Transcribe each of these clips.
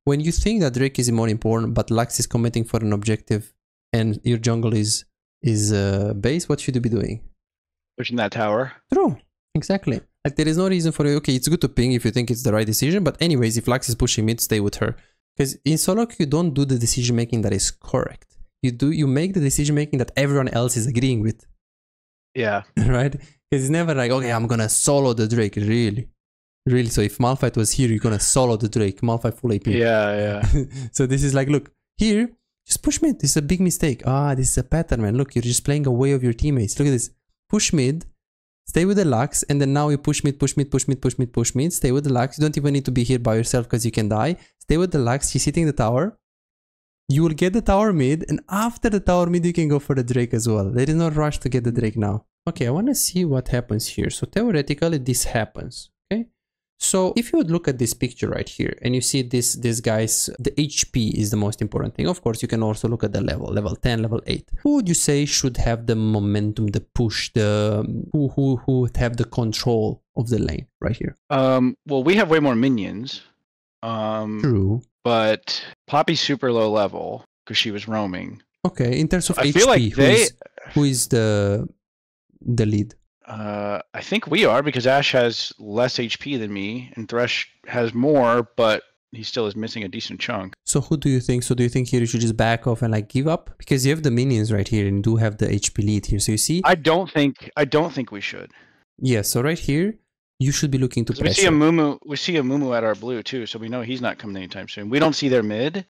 when you think that Drake is more important, but Lux is committing for an objective and your jungle is base, what should you be doing? Pushing that tower. True. Exactly. Like there is no reason for you. Okay, it's good to ping if you think it's the right decision, but anyways, if Lux is pushing mid, stay with her. Because in SoloQ, you don't do the decision making that is correct. You make the decision making that everyone else is agreeing with. Yeah. Right? Because it's never like, okay, I'm gonna solo the Drake. Really. So if Malphite was here, you're gonna solo the Drake. Malphite full AP. Yeah. So this is like, look, here, just push mid. This is a big mistake. This is a pattern, man. Look, you're just playing away of your teammates. Look at this. Push mid. Stay with the Lux, and then now you push mid, push mid, push mid, push mid, push mid. Stay with the Lux. You don't even need to be here by yourself because you can die. Stay with the Lux. She's hitting the tower. You will get the tower mid, and after the tower mid, you can go for the Drake as well. There is no rush to get the Drake now. Okay, I want to see what happens here. So theoretically, this happens. Okay. So if you would look at this picture right here, and you see this guys, the HP is the most important thing. Of course, you can also look at the level 10, level 8. Who would you say should have the momentum, the push, who would have the control of the lane right here? Well, we have way more minions. True. But Poppy's super low level because she was roaming. Okay, in terms of I HP, feel like who is the lead? I think we are, because Ashe has less HP than me and Thresh has more, but he still is missing a decent chunk. So who do you think? So do you think here you should just back off and like give up? Because you have the minions right here and you do have the HP lead here. So you see? I don't think we should. Yeah, so right here, you should be looking to pressure. We see a Mumu at our blue too, so we know he's not coming anytime soon. We don't see their mid.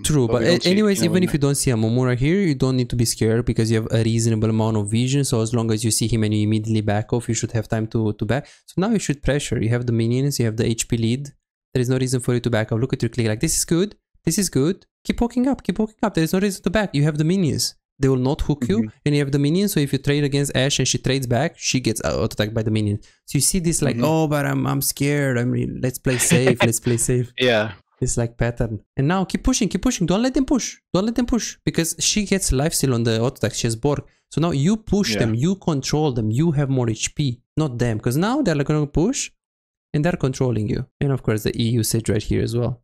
True, but anyways, even if you don't see a Mumu right here, you don't need to be scared because you have a reasonable amount of vision. So as long as you see him and you immediately back off, you should have time to back. So now you should pressure. You have the minions, you have the HP lead. There is no reason for you to back off. Look at your click, like this is good. This is good. Keep poking up, keep poking up. There is no reason to back. You have the minions. They will not hook you, and you have the minions. So if you trade against Ashe and she trades back, she gets auto-attacked by the minions. So you see this like, oh, but I'm scared. Let's play safe. Let's play safe. Yeah. This like pattern. And now keep pushing, keep pushing. Don't let them push. Don't let them push because she gets lifesteal on the auto-attack. She has Borg. So now you push them, you control them, you have more HP, not them. Because now they're like going to push and they're controlling you. And of course the E usage right here as well.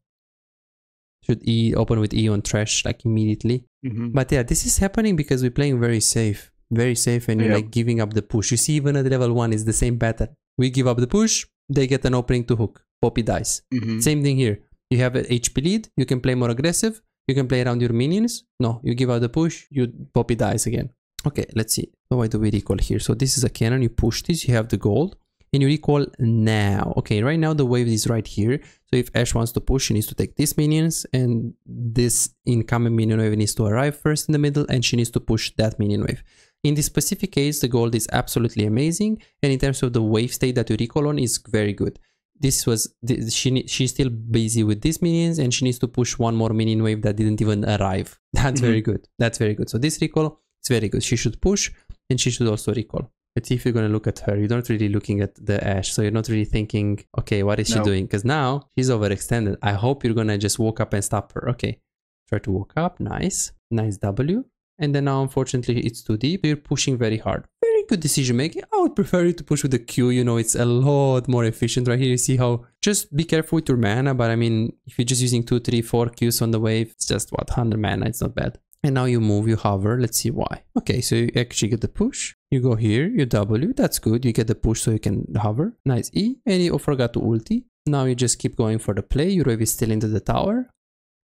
Should E open with E on trash like immediately. But yeah, this is happening because we're playing very safe, and you're like giving up the push. You see, even at level 1 is the same pattern. We give up the push, they get an opening to hook. Poppy dies. Same thing here. You have an HP lead, you can play more aggressive, you can play around your minions. No, you give out the push, Poppy dies again. Okay, let's see. So why do we recall here? So this is a cannon, you push this, you have the gold. And you recall now. Okay, right now the wave is right here. So if Ashe wants to push, she needs to take these minions, and this incoming minion wave needs to arrive first in the middle, and she needs to push that minion wave. In this specific case, the gold is absolutely amazing, and in terms of the wave state that you recall on is very good. She's still busy with these minions, and she needs to push one more minion wave that didn't even arrive. That's very good. That's very good. So this recall is very good. She should push, and she should also recall. Let's see if you're going to look at her. You're not really looking at the Ashe. So you're not really thinking, okay, what is she doing? Because now she's overextended. I hope you're going to just walk up and stop her. Okay. Try to walk up. Nice. Nice W. And then now, unfortunately, it's too deep. You're pushing very hard. Very good decision making. I would prefer you to push with the Q. You know, it's a lot more efficient right here. You see how, just be careful with your mana. But I mean, if you're just using 2, 3, 4 Qs on the wave, it's just what, 100 mana. It's not bad. And now you move, you hover. Let's see why. Okay, so you actually get the push. You go here, you W. That's good. You get the push so you can hover. Nice E. And you forgot to ulti. Now you just keep going for the play. Your wave is still into the tower.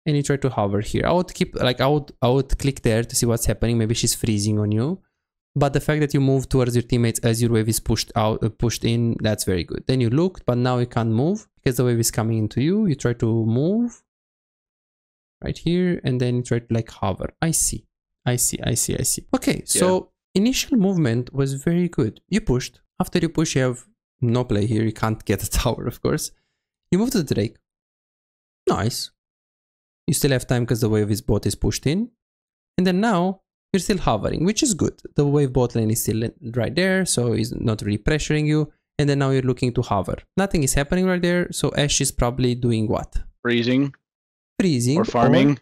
And you try to hover here. I would keep, like, I would click there to see what's happening. Maybe she's freezing on you. But the fact that you move towards your teammates as your wave is pushed in, that's very good. Then you looked, but now you can't move because the wave is coming into you. You try to move. Right here, and then try to like hover. I see. Okay, so initial movement was very good. You pushed. After you push, you have no play here. You can't get a tower, of course. You move to the Drake. Nice. You still have time because the wave bot is pushed in. And then now, you're still hovering, which is good. The wave bot lane is still right there, so it's not really pressuring you. And then now you're looking to hover. Nothing is happening right there, so Ashe is probably doing what? Freezing or farming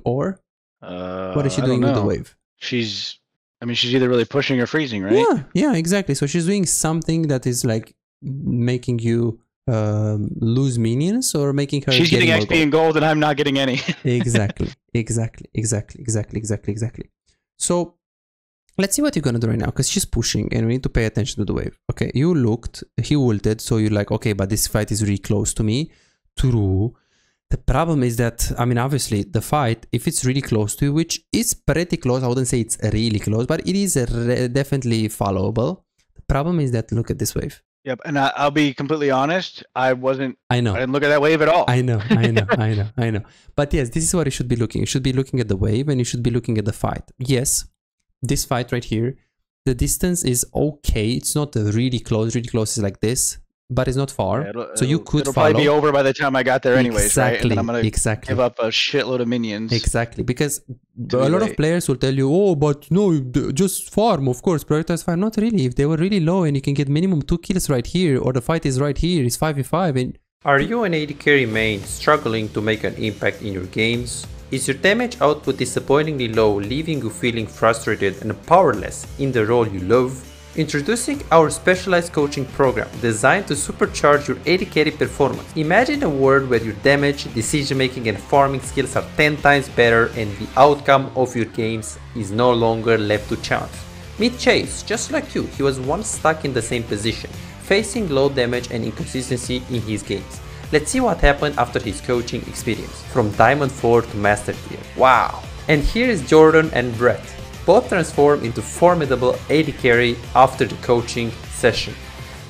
or what is she doing with the wave? She's either really pushing or freezing, right? Yeah, exactly. So she's doing something that is like making you lose minions or making her she's getting more XP gold. and gold and I'm not getting any. Exactly. So let's see what you're gonna do right now, because she's pushing and we need to pay attention to the wave. Okay, you looked, he ulted, so you're like, okay, but this fight is really close to me. True. The problem is that, I mean, obviously the fight, if it's really close to you, which is pretty close, I wouldn't say it's really close, but it is definitely followable. The problem is that, look at this wave. Yep, and I'll be completely honest, I know. I didn't look at that wave at all. I know. But yes, this is what you should be looking. You should be looking at the wave and you should be looking at the fight. Yes, this fight right here, the distance is okay. It's not really close. Really close is like this, but it's not far. Yeah, so you could it'll follow. Probably be over by the time I got there anyways, exactly, right? And then I'm gonna give up a shitload of minions. Exactly, because a lot of players will tell you, oh, but no, just farm, of course, prioritize farm. Not really. If they were really low and you can get minimum 2 kills right here, or the fight is right here, it's 5v5. And are you an AD carry main struggling to make an impact in your games? Is your damage output disappointingly low, leaving you feeling frustrated and powerless in the role you love? Introducing our specialized coaching program designed to supercharge your AD carry performance. Imagine a world where your damage, decision making and farming skills are 10 times better and the outcome of your games is no longer left to chance. Meet Chase, just like you, he was once stuck in the same position, facing low damage and inconsistency in his games. Let's see what happened after his coaching experience, from Diamond 4 to Master Tier. Wow! And here is Jordan and Brett, both transformed into formidable AD carry after the coaching session.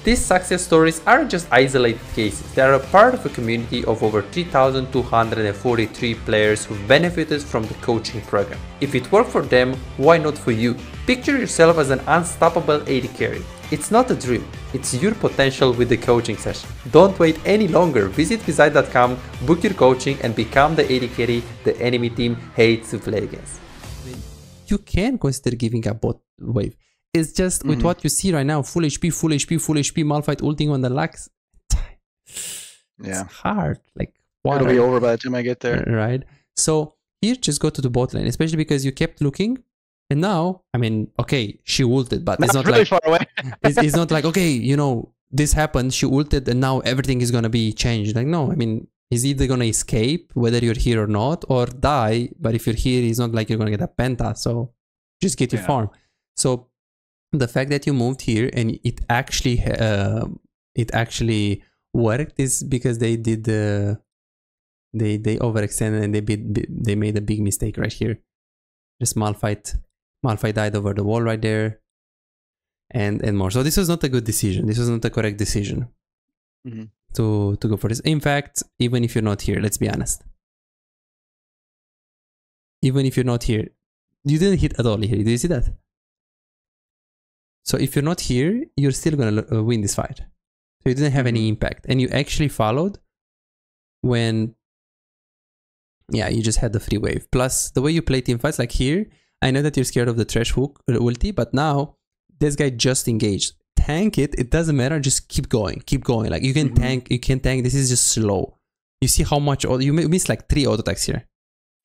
These success stories aren't just isolated cases, they are a part of a community of over 3,243 players who benefited from the coaching program. If it worked for them, why not for you? Picture yourself as an unstoppable AD carry. It's not a dream, it's your potential with the coaching session. Don't wait any longer, visit Visite.com, book your coaching and become the AD carry the enemy team hates to play against. You can consider giving up bot wave. It's just with what you see right now, full HP, Malphite ulting on the Lux. Yeah. It's hard. Like, it'll be over by the time I get there. Right? So here, just go to the bot lane, especially because you kept looking. And now, I mean, okay, she ulted, but it's not really like far away. it's not like, okay, you know, this happened, she ulted, and now everything is gonna be changed. Like, no, I mean, he's either gonna escape, whether you're here or not, or die. But if you're here, it's not like you're gonna get a penta. So just get your farm. So the fact that you moved here and it actually worked is because they did they overextended and they made a big mistake right here. Just Malphite died over the wall right there, and more. So this was not a good decision. This was not the correct decision to go for this. In fact, even if you're not here, let's be honest. Even if you're not here, you didn't hit at all here. Did you see that? So if you're not here, you're still gonna win this fight. So you didn't have any impact, and you actually followed when, yeah, you just had the free wave. Plus the way you play team fights, like here, I know that you're scared of the trash hook ulti, but now this guy just engaged. Tank it. It doesn't matter. Just keep going. Like you can tank. You can tank. This is just slow. You see how much you missed like 3 auto attacks here.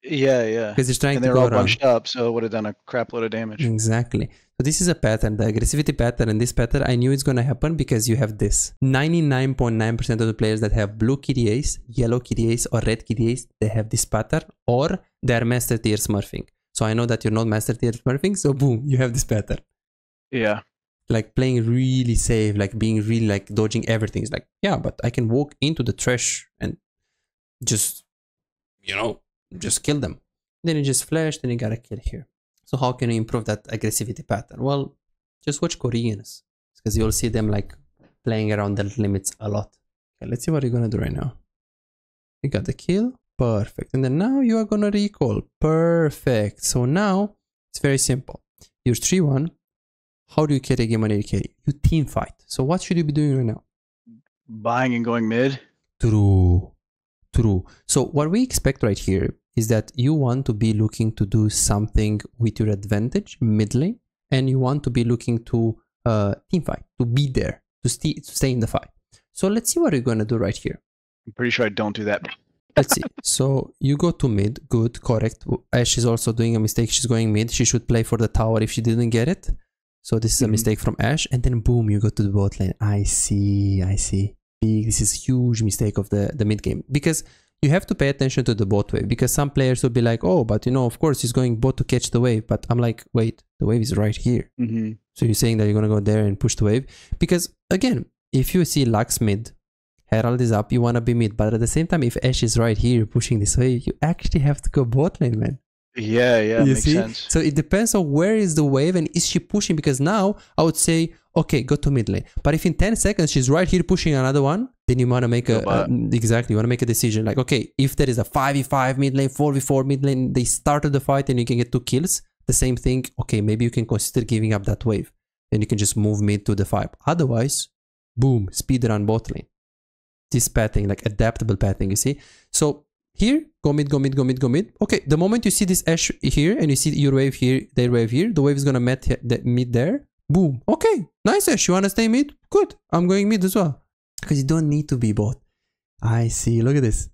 Yeah. Because he's trying to go all around. bunched up, so it would have done a crap load of damage. Exactly. So this is a pattern, the aggressivity pattern, and this pattern, I knew it's going to happen because you have this. 99.9% of the players that have blue KDAs, yellow KDAs, or red KDAs, they have this pattern, or they're master tier smurfing. So I know that you're not master tier smurfing, so boom, you have this pattern. Yeah. Like playing really safe, like being really like dodging everything. It's like, yeah, but I can walk into the trash and just, you know, just kill them. Then you just flash, then you got a kill here. So how can you improve that aggressivity pattern? Well, just watch Koreans, because you'll see them like playing around their limits a lot. Okay, let's see what you're gonna do right now. You got the kill, perfect. And then now you are gonna recall, perfect. So now it's very simple. You're 3-1. How do you carry a game on AD carry? You team fight. So what should you be doing right now? Buying and going mid. True. So what we expect right here is that you want to be looking to do something with your advantage mid lane, and you want to be looking to team fight, to be there, to stay in the fight. So let's see what you're going to do right here. I'm pretty sure I don't do that. Let's see. So you go to mid, good, correct. Ash is also doing a mistake. She's going mid. She should play for the tower if she didn't get it. So this is a mistake from Ash, and then boom, you go to the bot lane. I see. this is huge mistake of the mid game, because you have to pay attention to the bot wave, because some players will be like, oh, but you know, of course he's going bot to catch the wave. But I'm like, wait, the wave is right here. So you're saying that you're going to go there and push the wave? Because again, if you see Lux mid, Herald is up, you want to be mid. But at the same time, if Ashe is right here pushing this wave, you actually have to go bot lane, man. Yeah, makes sense. So it depends on where is the wave and is she pushing, because now I would say, okay, go to mid lane. But if in 10 seconds she's right here pushing another one, then you want to make exactly, you want to make a decision like, okay, if there is a 5v5 mid lane, 4v4 mid lane, they started the fight and you can get 2 kills, the same thing, okay, maybe you can consider giving up that wave. Then you can just move mid to the 5. Otherwise, boom, speed run bot lane. This pathing, like adaptable pathing, you see? So here, go mid, go mid, go mid, go mid. Okay, the moment you see this Ashe here and you see your wave here, their wave here, the wave is gonna meet the mid there. Boom. Okay, nice Ashe. You wanna stay mid? Good. I'm going mid as well. Because you don't need to be bot. I see. Look at this.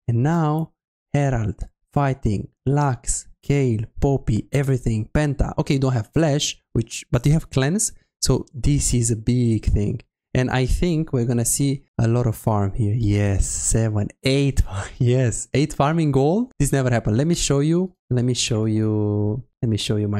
And now, Herald, fighting, Lux, Kayle, Poppy, everything, Penta. Okay, you don't have Flash, but you have Cleanse. So this is a big thing. And I think we're gonna see a lot of farm here. Yes, 7, 8. Yes, 8 farming goal. This never happened. Let me show you my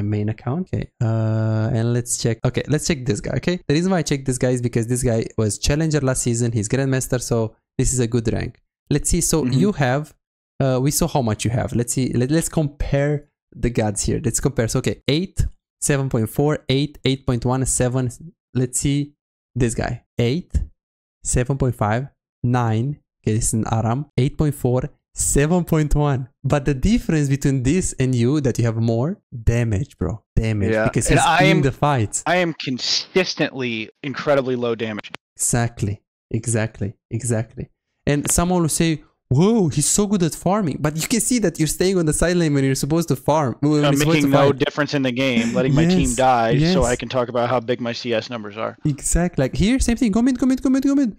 main account. Okay, and let's check. Okay, let's check this guy. Okay, the reason why I checked this guy is because this guy was challenger last season. He's grandmaster, so this is a good rank. Let's see. So you have, we saw how much you have. Let's see. Let's compare the gods here. Let's compare. So okay, 8, 7.4, 8, 8.1, 7. Let's see. This guy, 8, 7.5, 9, okay, this is an Aram, 8.4, 7.1. But the difference between this and you, that you have more damage, bro. Damage. Yeah. Because he's in the fights. I am consistently incredibly low damage. Exactly. And someone will say, whoa, he's so good at farming. But you can see that you're staying on the sideline when you're supposed to farm. I'm making no difference in the game, letting my team die so I can talk about how big my CS numbers are. Exactly. Like here, same thing. Go mid, go mid, go mid, go mid.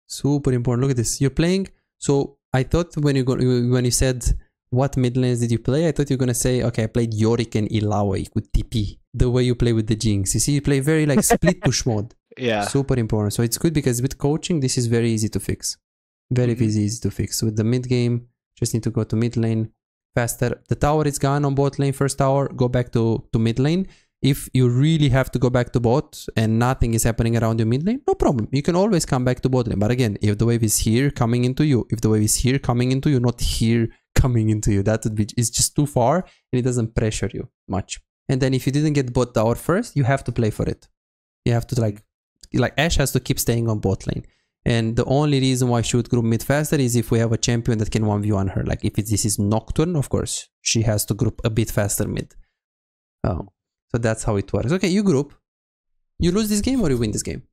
Super important. Look at this. You're playing. So I thought when you said what mid lanes did you play, I thought you were going to say, okay, I played Yorick and Illaoi with TP. The way you play with the Jinx. You see, you play very like split push mode. Yeah. Super important. So it's good because with coaching, this is very easy to fix. Very easy to fix. With the mid game, just need to go to mid lane faster. The tower is gone on bot lane, first tower, go back to mid lane. If you really have to go back to bot and nothing is happening around your mid lane, no problem. You can always come back to bot lane. But again, if the wave is here coming into you, if the wave is here coming into you, not here coming into you, that would be, it's just too far and it doesn't pressure you much. And then if you didn't get bot tower first, you have to play for it. You have to like Ashe has to keep staying on bot lane. And the only reason why she would group mid faster is if we have a champion that can 1v1 her. Like if this is Nocturne, of course, she has to group a bit faster mid. So that's how it works. Okay, you group. You lose this game or you win this game?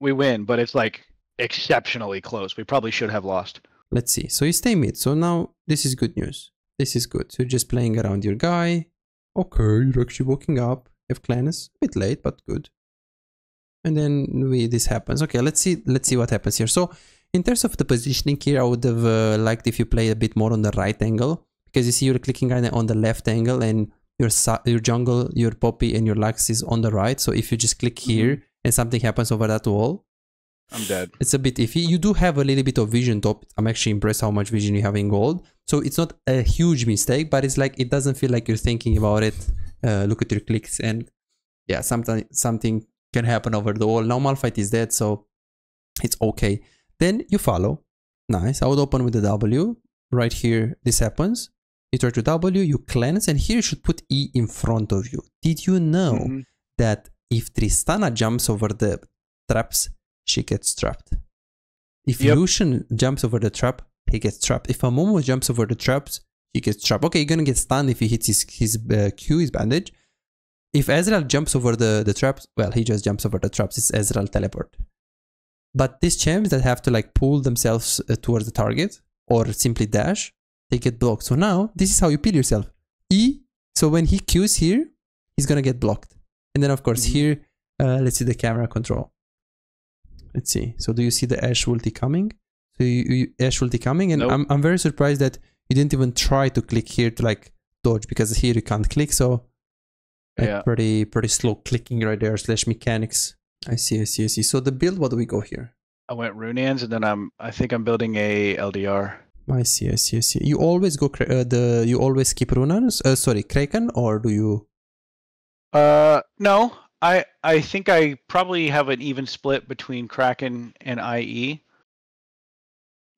We win, but it's like exceptionally close. We probably should have lost. Let's see. So you stay mid. So now this is good news. This is good. So you're just playing around your guy. Okay, you're actually walking up. You have Cleanse. A bit late, but good. And then this happens. Okay, let's see what happens here. So in terms of the positioning here, I would have liked if you play a bit more on the right angle, because you see you're clicking on the left angle and your jungle, your Poppy and your Lux is on the right. So if you just click here and something happens over that wall, I'm dead. It's a bit iffy. You do have a little bit of vision top. I'm actually impressed how much vision you have in gold. So it's not a huge mistake, but it's like, it doesn't feel like you're thinking about it. Look at your clicks and yeah, something can happen over the wall. Now Malphite is dead, so it's okay. Then you follow. Nice. I would open with the W. Right here, this happens. You turn to W, you cleanse, and here you should put E in front of you. Did you know that if Tristana jumps over the traps, she gets trapped? If Lucian jumps over the trap, he gets trapped. If Amumu jumps over the traps, he gets trapped. Okay, you're gonna get stunned if he hits his Q, his bandage. If Ezreal jumps over the traps, well, he just jumps over the traps. It's Ezreal teleport. But these champs that have to like pull themselves towards the target or simply dash, they get blocked. So now, this is how you peel yourself. E, so when he Qs here, he's gonna get blocked. And then of course here, let's see the camera control. Let's see. So do you see the Ashe ulti coming? So Ashe ulti coming, and nope. I'm very surprised that you didn't even try to click here to like dodge, because here you can't click. So yeah, pretty slow clicking right there / mechanics. I see. So the build, what do we go here? I went Runans, and then I think I'm building a LDR. I see. You always go you always skip Runans? Sorry, Kraken, or do you? No. I think I probably have an even split between Kraken and IE.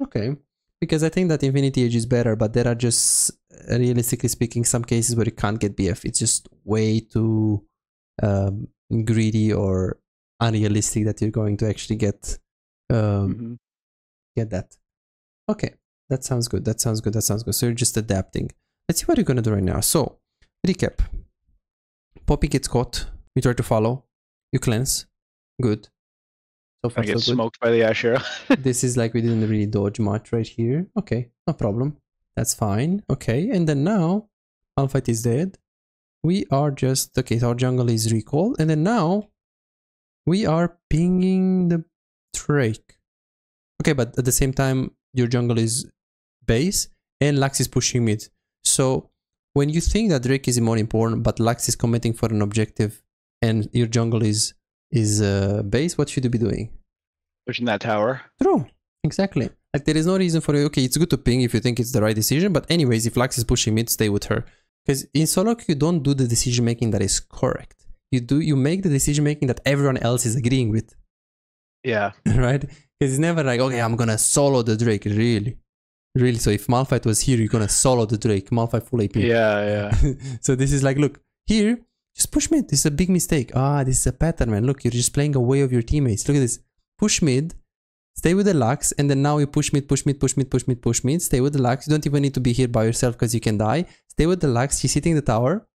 Okay, because I think that Infinity Age is better, but there are just, realistically speaking, some cases where you can't get BF. It's just way too greedy or unrealistic that you're going to actually get get that. Okay, that sounds good. So you're just adapting. Let's see what you're gonna do right now. So recap. Poppy gets caught. You try to follow. You cleanse. Good. So far, I get so good. smoked by the Ashera. This is like we didn't really dodge much right here. Okay, no problem. That's fine. Okay, and then now Malphite is dead. We are just, okay, so our jungle is recalled, and then now we are pinging the Drake. Okay, but at the same time your jungle is base and Lux is pushing mid. So when you think that Drake is more important but Lux is committing for an objective and your jungle is base, what should you be doing? Pushing that tower. True, exactly. Like there is no reason for you. Okay, it's good to ping if you think it's the right decision, but anyways, if Lux is pushing mid, stay with her. Because in SoloQ, you don't do the decision making that is correct. You make the decision making that everyone else is agreeing with. Yeah. Right? Because it's never like, okay, I'm gonna solo the Drake. Really. So if Malphite was here, you're gonna solo the Drake. Malphite full AP. Yeah. So this is like, look, here, just push mid. This is a big mistake. This is a pattern, man. Look, you're just playing away of your teammates. Look at this. Push mid, stay with the Lux, and then now you push mid, stay with the Lux. You don't even need to be here by yourself because you can die. Stay with the Lux, she's hitting the tower.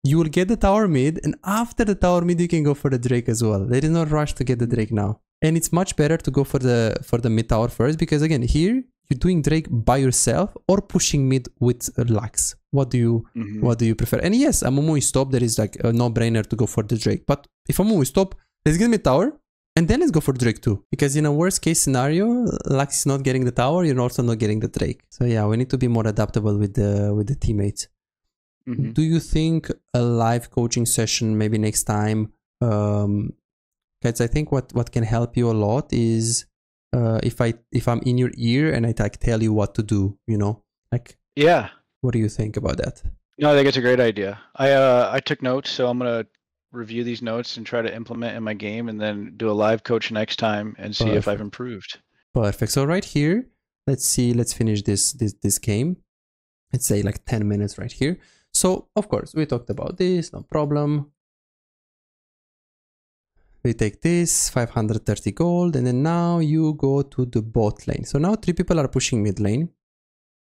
You will get the tower mid, and after the tower mid, you can go for the Drake as well. There is no rush to get the Drake now. And it's much better to go for the mid tower first, because again, here, you're doing Drake by yourself or pushing mid with Lux. What do you prefer? And yes, Amumu is top, there is like a no-brainer to go for the Drake. But if Amumu is top, let's get mid tower. And then let's go for Drake too. Because in a worst case scenario, Lux is not getting the tower, you're also not getting the Drake. So yeah, we need to be more adaptable with the teammates. Do you think a live coaching session maybe next time? Guys, I think what can help you a lot is if I'm in your ear and I like tell you what to do, you know? Like, yeah. What do you think about that? No, I think it's a great idea. I took notes, so I'm gonna review these notes and try to implement in my game, and then do a live coach next time and see if I've improved. Perfect. So right here, let's finish this game. Let's say like 10 minutes right here. So of course we talked about this, no problem. We take this 530 gold, and then now you go to the bot lane. So now 3 people are pushing mid lane,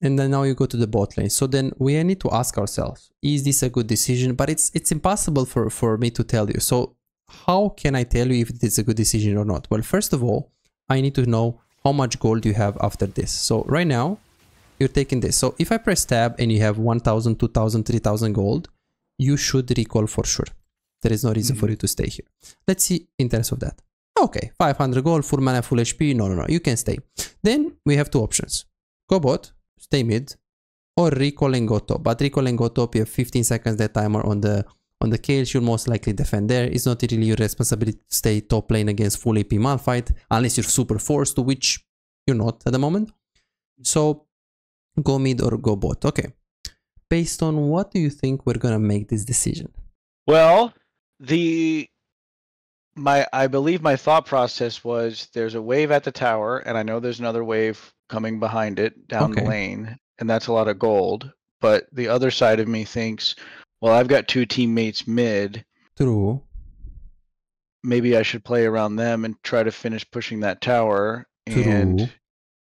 and then now you go to the bot lane. So then we need to ask ourselves, is this a good decision? But it's impossible for me to tell you. So how can I tell you if it's a good decision or not? Well, first of all, I need to know how much gold you have after this. So right now, you're taking this. So if I press tab and you have 1,000, 2,000, 3,000 gold, you should recall for sure. There is no reason for you to stay here. Let's see in terms of that. Okay, 500 gold, full mana, full HP. No, you can stay. Then we have 2 options. Go bot, stay mid, or recall and go top. But recall and go top, you have 15 seconds that timer on the kill. You'll most likely defend there. It's not really your responsibility to stay top lane against full AP Malphite, unless you're super forced to, which you're not at the moment. So go mid or go bot. Okay. Based on what do you think we're gonna make this decision? Well, I believe my thought process was there's a wave at the tower, and I know there's another wave coming behind it down the lane, and that's a lot of gold. But the other side of me thinks, well, I've got 2 teammates mid. True. Maybe I should play around them and try to finish pushing that tower and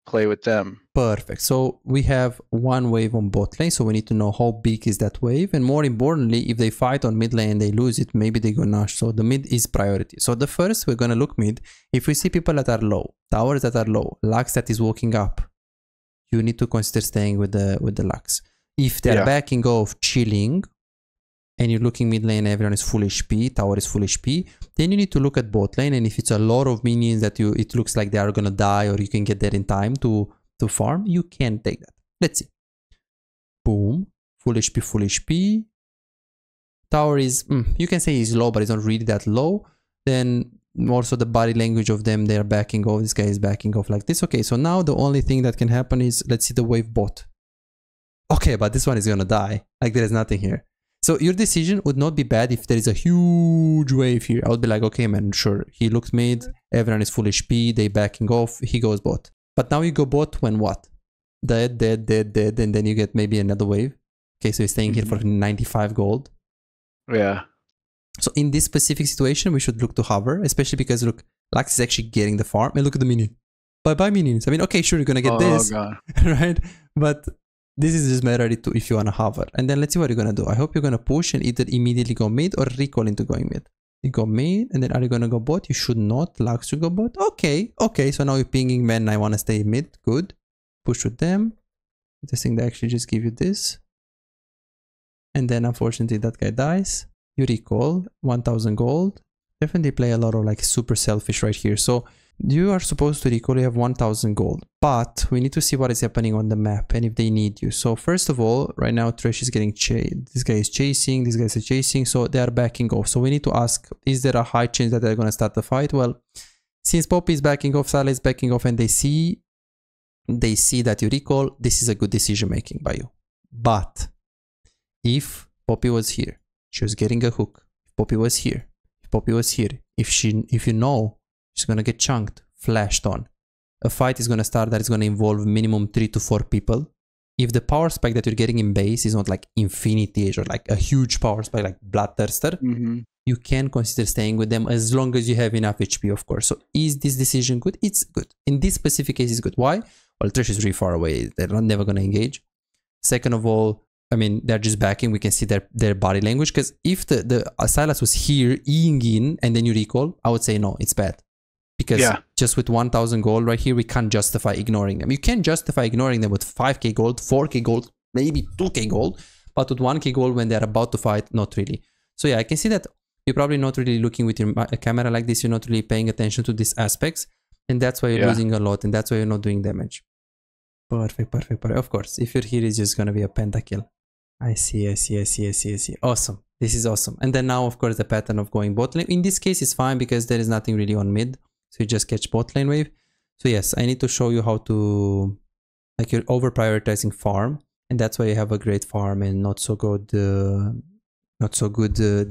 play with them. Perfect. So we have 1 wave on bot lane, so we need to know how big is that wave, and more importantly, if they fight on mid lane and they lose it, maybe they go Nash. So the mid is priority. So the first, we're gonna look mid. If we see people that are low, towers that are low, Lux that is walking up, you need to consider staying with the Lux. If they're backing off, chilling, and you're looking mid lane, everyone is full HP, tower is full HP, then you need to look at bot lane, and if it's a lot of minions that it looks like they are gonna die, or you can get there in time to farm, you can take that. Let's see. Boom. Full HP. Tower is, you can say he's low, but it's not really that low. Then also the body language of them, they're backing off. This guy is backing off like this. Okay, so now the only thing that can happen is, let's see the wave bot. Okay, but this one is gonna die. Like there is nothing here. So your decision would not be bad if there is a huge wave here. I would be like, okay, man, sure. He looked mid, everyone is full HP, they backing off, he goes bot. But now you go bot when what? Dead, and then you get maybe another wave. Okay, so he's staying here for 95 gold. Yeah. So in this specific situation, we should look to hover, especially because look, Lux is actually getting the farm. And look at the minion. Bye-bye minions. I mean, okay, sure, you're gonna get this, God. right? But this is just ready to if you wanna hover. And then let's see what you're gonna do. I hope you're gonna push and either immediately go mid or recall into going mid. You go mid, and then are you gonna go bot? You should not. Lux should go bot. Okay, okay. So now you're pinging, man. I wanna stay mid. Good. Push with them. This thing they actually just give you this. And then unfortunately that guy dies. You recall 1000 gold. Definitely play a lot of like super selfish right here. So you are supposed to recall, you have 1000 gold, but we need to see what is happening on the map and if they need you. So first of all, right now Thresh is getting chased. This guy is chasing, these guys are chasing, so they are backing off. So we need to ask, is there a high chance that they're going to start the fight? Well, since Poppy is backing off, Salah is backing off, and they see that you recall, this is a good decision making by you. But if Poppy was here, she was getting a hook. If Poppy was here, if you know she's gonna get chunked, flashed on, a fight is gonna start that is gonna involve minimum 3 to 4 people. If the power spike that you're getting in base is not like Infinity Age or like a huge power spike like Bloodthirster, you can consider staying with them as long as you have enough HP, of course. So is this decision good? It's good. In this specific case, it's good. Why? Well, Thresh is really far away. They're never gonna engage. Second of all, I mean, they're just backing. We can see their body language. Because if the Silas was here, eing in, and then you recall, I would say no, it's bad. Because just with 1000 gold right here, we can't justify ignoring them. You can justify ignoring them with 5k gold, 4k gold, maybe 2k gold. But with 1k gold when they're about to fight, not really. So yeah, I can see that you're probably not really looking with your camera like this. You're not really paying attention to these aspects. And that's why you're losing a lot. And that's why you're not doing damage. Perfect. Of course, if you're here, it's just going to be a pentakill. I see. Awesome. This is awesome. And then now, of course, the pattern of going bot lane. In this case, it's fine because there is nothing really on mid. So you just catch bot lane wave. So yes, I need to show you how to, like, you're over prioritizing farm. And that's why you have a great farm and not so good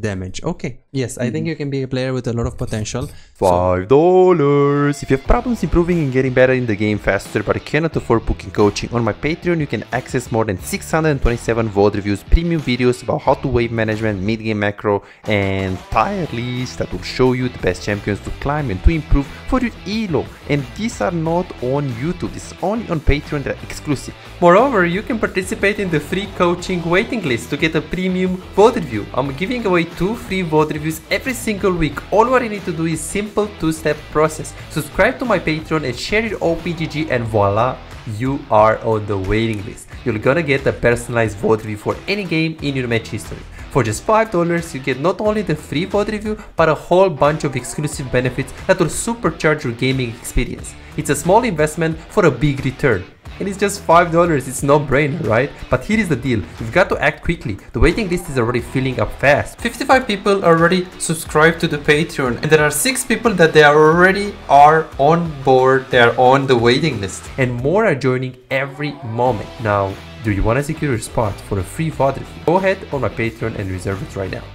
damage. Okay, yes, I think you can be a player with a lot of potential. $5. If you have problems improving and getting better in the game faster but cannot afford booking coaching, on my Patreon you can access more than 627 VOD reviews, premium videos about how to wave management, mid-game macro, and tier lists that will show you the best champions to climb and to improve for your elo. And these are not on YouTube, this is only on Patreon, they're exclusive. Moreover, you can participate in the free coaching waiting list to get a premium VOD review. I'm giving away 2 free VOD reviews every single week. All what you need to do is simple 2-step process. Subscribe to my Patreon and share your OPGG, and voila, you are on the waiting list. You're gonna get a personalized VOD review for any game in your match history. For just $5, you get not only the free VOD review, but a whole bunch of exclusive benefits that will supercharge your gaming experience. It's a small investment for a big return. And it's just $5, it's no brainer, right? But here is the deal, you've got to act quickly. The waiting list is already filling up fast. 55 people already subscribed to the Patreon, and there are 6 people that they are on board, they are on the waiting list. And more are joining every moment. Now, do you want to secure your spot for a free VOD review? Go ahead on my Patreon and reserve it right now.